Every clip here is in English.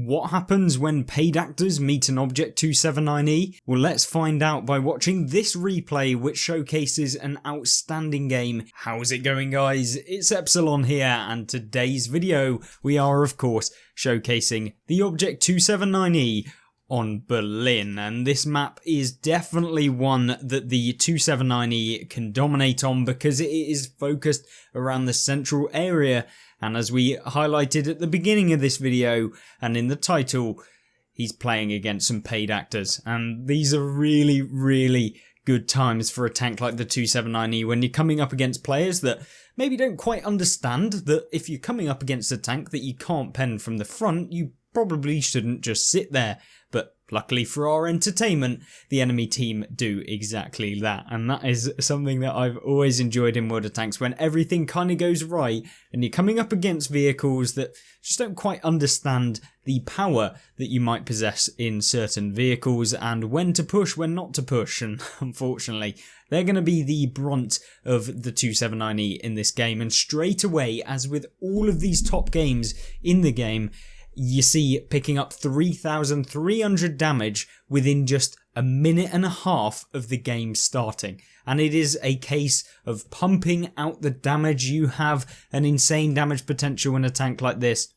What happens when paid actors meet an Object 279E? Well, let's find out by watching this replay which showcases an outstanding game. How's it going, guys? It's Epsilon here, and today's video we are of course showcasing the Object 279E on Berlin, and this map is definitely one that the 279E can dominate on because it is focused around the central area. And as we highlighted at the beginning of this video and in the title, he's playing against some paid actors. And these are really good times for a tank like the 279E when you're coming up against players that maybe don't quite understand that if you're coming up against a tank that you can't pen from the front, you probably shouldn't just sit there. But luckily for our entertainment, the enemy team do exactly that. And that is something that I've always enjoyed in World of Tanks, when everything kind of goes right and you're coming up against vehicles that just don't quite understand the power that you might possess in certain vehicles and when to push, when not to push. And unfortunately, they're going to be the brunt of the 279E in this game. And straight away, as with all of these top games in the game, you see picking up 3,300 damage within just a minute and a half of the game starting. And it is a case of pumping out the damage. You have an insane damage potential in a tank like this,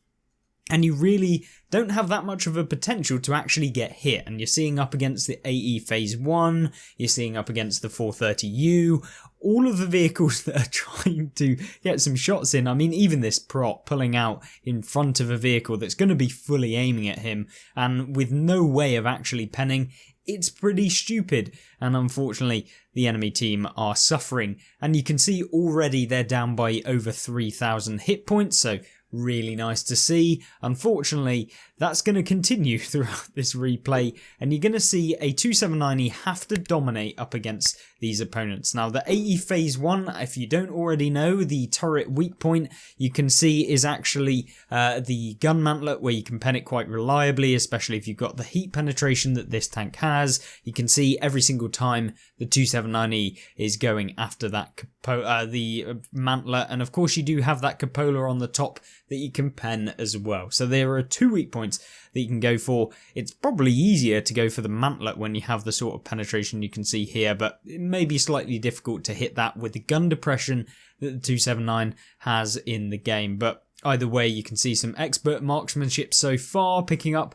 and you really don't have that much of a potential to actually get hit. And you're seeing up against the AE Phase 1, you're seeing up against the 430U, all of the vehicles that are trying to get some shots in. I mean, even this prop pulling out in front of a vehicle that's going to be fully aiming at him and with no way of actually penning. It's pretty stupid, and unfortunately the enemy team are suffering. And you can see already they're down by over 3,000 hit points, so really nice to see. Unfortunately, that's going to continue throughout this replay, and you're going to see a 279E have to dominate up against these opponents. Now, the AE Phase 1, if you don't already know, the turret weak point you can see is actually the gun mantlet, where you can pen it quite reliably, especially if you've got the heat penetration that this tank has. You can see every single time the 279E is going after that the mantlet, and of course you do have that cupola on the top that you can pen as well. So there are 2 weak points that you can go for. It's probably easier to go for the mantlet when you have the sort of penetration you can see here, but it may be slightly difficult to hit that with the gun depression that the 279 has in the game. But either way, you can see some expert marksmanship so far, picking up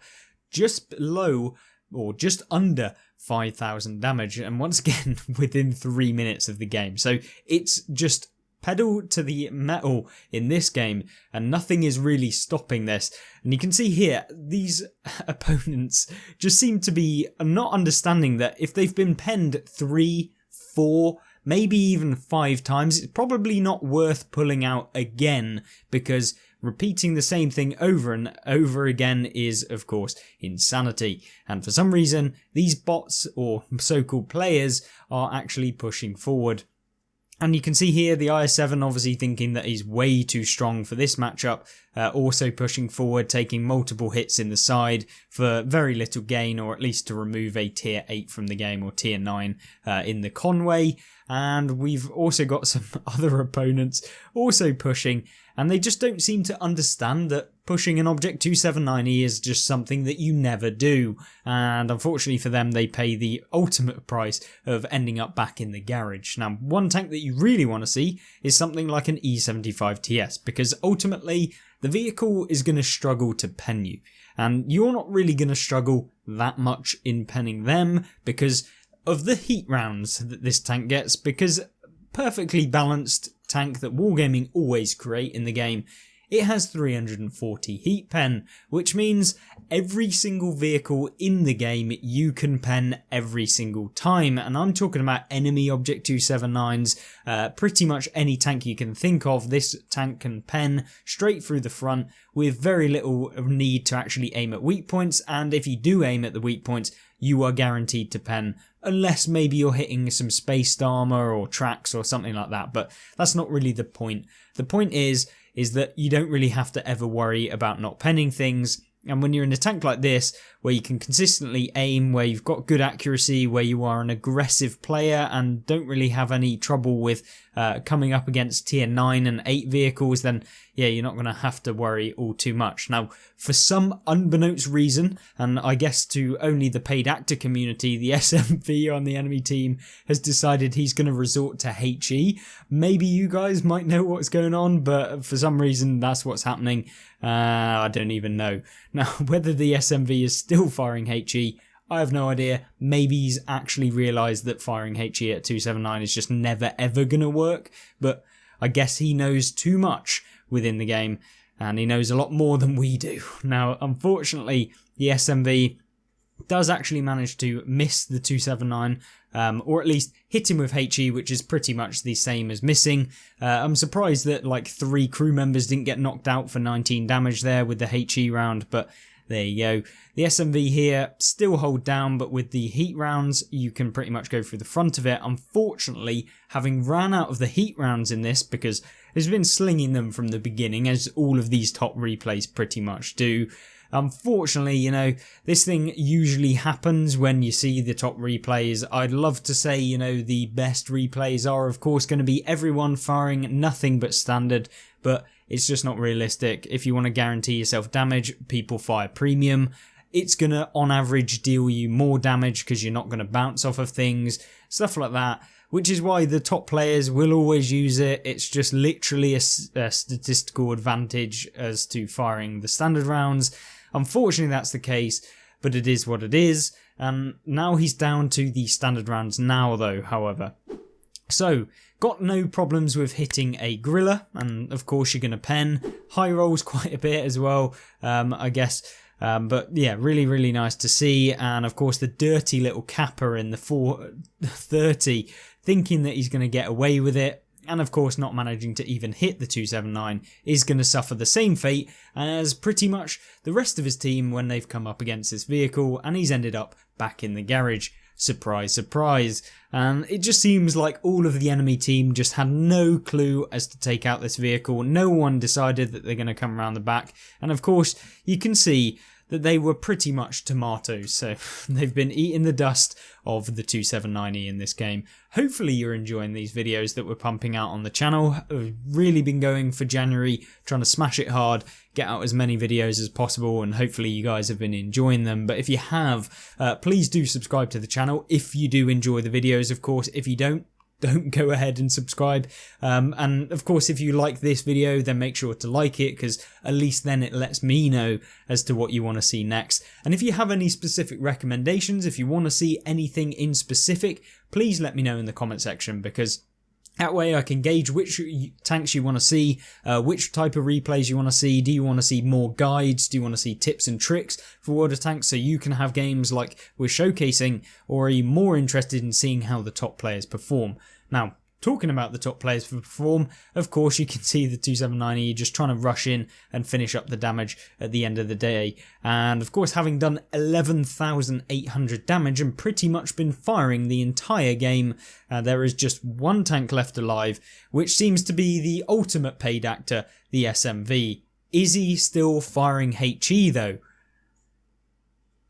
just below or just under 5,000 damage, and once again within 3 minutes of the game. So it's just pedal to the metal in this game, and nothing is really stopping this. And you can see here, these opponents just seem to be not understanding that if they've been penned 3, 4, maybe even 5 times, it's probably not worth pulling out again, because repeating the same thing over and over again is, of course, insanity. And for some reason, these bots, or so-called players, are actually pushing forward. And you can see here the IS-7 obviously thinking that he's way too strong for this matchup, also pushing forward, taking multiple hits in the side for very little gain, or at least to remove a tier 8 from the game, or tier 9 in the Conway. And we've also got some other opponents also pushing, and they just don't seem to understand that pushing an Object 279E is just something that you never do. And unfortunately for them, they pay the ultimate price of ending up back in the garage. Now, one tank that you really want to see is something like an E75TS, because ultimately the vehicle is going to struggle to pen you. And you're not really going to struggle that much in penning them because of the heat rounds that this tank gets, because perfectly balanced tank that Wargaming always create in the game, it has 340 heat pen, which means every single vehicle in the game you can pen every single time. And I'm talking about enemy Object 279s, pretty much any tank you can think of. This tank can pen straight through the front with very little need to actually aim at weak points. And if you do aim at the weak points, you are guaranteed to pen, unless maybe you're hitting some spaced armor or tracks or something like that. But that's not really the point. The point is that you don't really have to ever worry about not penning things. And when you're in a tank like this, where you can consistently aim, where you've got good accuracy, where you are an aggressive player and don't really have any trouble with coming up against tier 9 and 8 vehicles, then yeah, you're not going to have to worry all too much. Now, for some unbeknownst reason, and I guess to only the paid actor community, the SMV on the enemy team has decided he's going to resort to HE. Maybe you guys might know what's going on, but for some reason that's what's happening. I don't even know. Now, whether the SMV is still firing HE, I have no idea. Maybe he's actually realised that firing HE at 279 is just never ever going to work, but I guess he knows too much within the game, and he knows a lot more than we do. Now, unfortunately, the SMV does actually manage to miss the 279, or at least hit him with HE, which is pretty much the same as missing. I'm surprised that like 3 crew members didn't get knocked out for 19 damage there with the HE round, but there you go. The SMV here still hold down, but with the heat rounds, you can pretty much go through the front of it. Unfortunately, having ran out of the heat rounds in this, because it's been slinging them from the beginning, as all of these top replays pretty much do. Unfortunately, you know, this thing usually happens when you see the top replays. I'd love to say, you know, the best replays are, of course, going to be everyone firing nothing but standard, but it's just not realistic. If you want to guarantee yourself damage, people fire premium. It's going to, on average, deal you more damage because you're not going to bounce off of things, stuff like that, which is why the top players will always use it. It's just literally a statistical advantage as to firing the standard rounds. Unfortunately, that's the case, but it is what it is. Now he's down to the standard rounds now, though, however. So, got no problems with hitting a gorilla, and of course you're going to pen. High rolls quite a bit as well, I guess. But yeah, really, really nice to see. And of course the dirty little capper in the 430, thinking that he's going to get away with it, and of course not managing to even hit the 279, is going to suffer the same fate as pretty much the rest of his team when they've come up against this vehicle, and he's ended up back in the garage. Surprise, surprise. And it just seems like all of the enemy team just had no clue as to take out this vehicle. No one decided that they're going to come around the back. And of course, you can see that they were pretty much tomatoes. So they've been eating the dust of the 279E in this game. Hopefully you're enjoying these videos that we're pumping out on the channel. I've really been going for January, trying to smash it hard, get out as many videos as possible, and hopefully you guys have been enjoying them. But if you have, please do subscribe to the channel if you do enjoy the videos. Of course, if you don't go ahead and subscribe. And of course, if you like this video, then make sure to like it, because at least then it lets me know as to what you want to see next. And if you have any specific recommendations, if you want to see anything in specific, please let me know in the comment section, because that way I can gauge which tanks you want to see, which type of replays you want to see. Do you want to see more guides? Do you want to see tips and tricks for World of Tanks so you can have games like we're showcasing? Or are you more interested in seeing how the top players perform? Now, talking about the top players perform, of course you can see the 279E just trying to rush in and finish up the damage at the end of the day. And of course, having done 11,800 damage and pretty much been firing the entire game, there is just one tank left alive, which seems to be the ultimate paid actor, the SMV. Is he still firing HE though?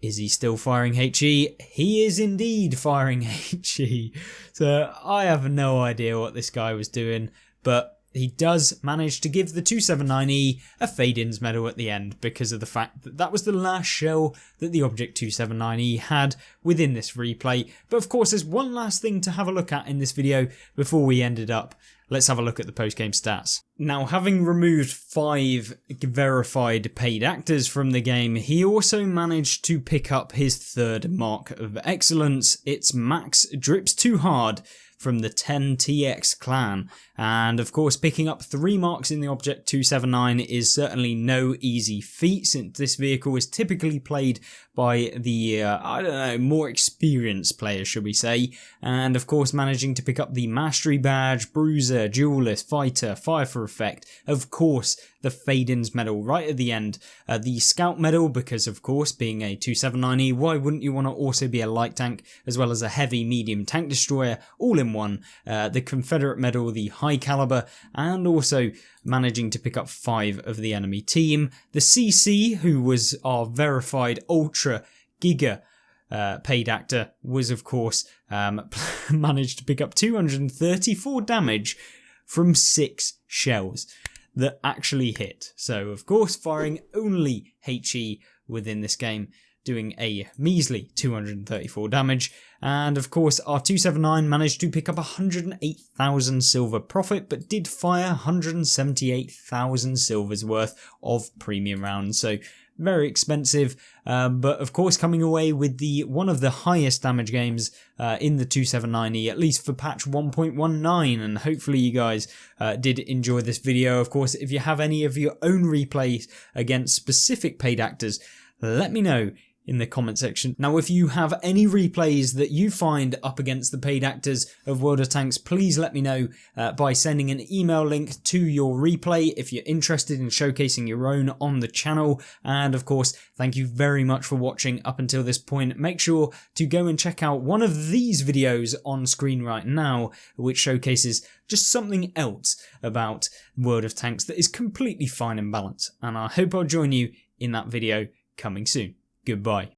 Is he still firing HE? He is indeed firing HE. So I have no idea what this guy was doing, but he does manage to give the 279E a fade-ins medal at the end because of the fact that that was the last shell that the Object 279E had within this replay. But of course, there's one last thing to have a look at in this video before we end it up. Let's have a look at the post-game stats. Now, having removed 5 verified paid actors from the game, he also managed to pick up his 3rd mark of excellence. It's Max Drips Too Hard from the 10TX clan. And of course, picking up 3 marks in the Object 279 is certainly no easy feat, since this vehicle is typically played by the, more experienced players, should we say. And of course, managing to pick up the Mastery Badge, Bruiser, Duelist, Fighter, Fire for Effect, of course, the Fade-Ins medal right at the end, the Scout medal, because of course being a 279E, why wouldn't you want to also be a light tank, as well as a heavy medium tank destroyer all in one, the Confederate medal, the high caliber, and also managing to pick up 5 of the enemy team. The CC, who was our verified ultra giga paid actor, was of course managed to pick up 234 damage from 6 shells that actually hit. So of course firing only HE within this game, doing a measly 234 damage. And of course our 279 managed to pick up 108,000 silver profit, but did fire 178,000 silver's worth of premium rounds. So very expensive, but of course coming away with one of the highest damage games in the 279E, at least for patch 1.19, and hopefully you guys did enjoy this video. Of course, if you have any of your own replays against specific paid actors, let me know in the comment section. Now, if you have any replays that you find up against the paid actors of World of Tanks, please let me know by sending an email link to your replay if you're interested in showcasing your own on the channel. And of course, thank you very much for watching up until this point. Make sure to go and check out one of these videos on screen right now, which showcases just something else about World of Tanks that is completely fine and balanced. And I hope I'll join you in that video coming soon. Goodbye.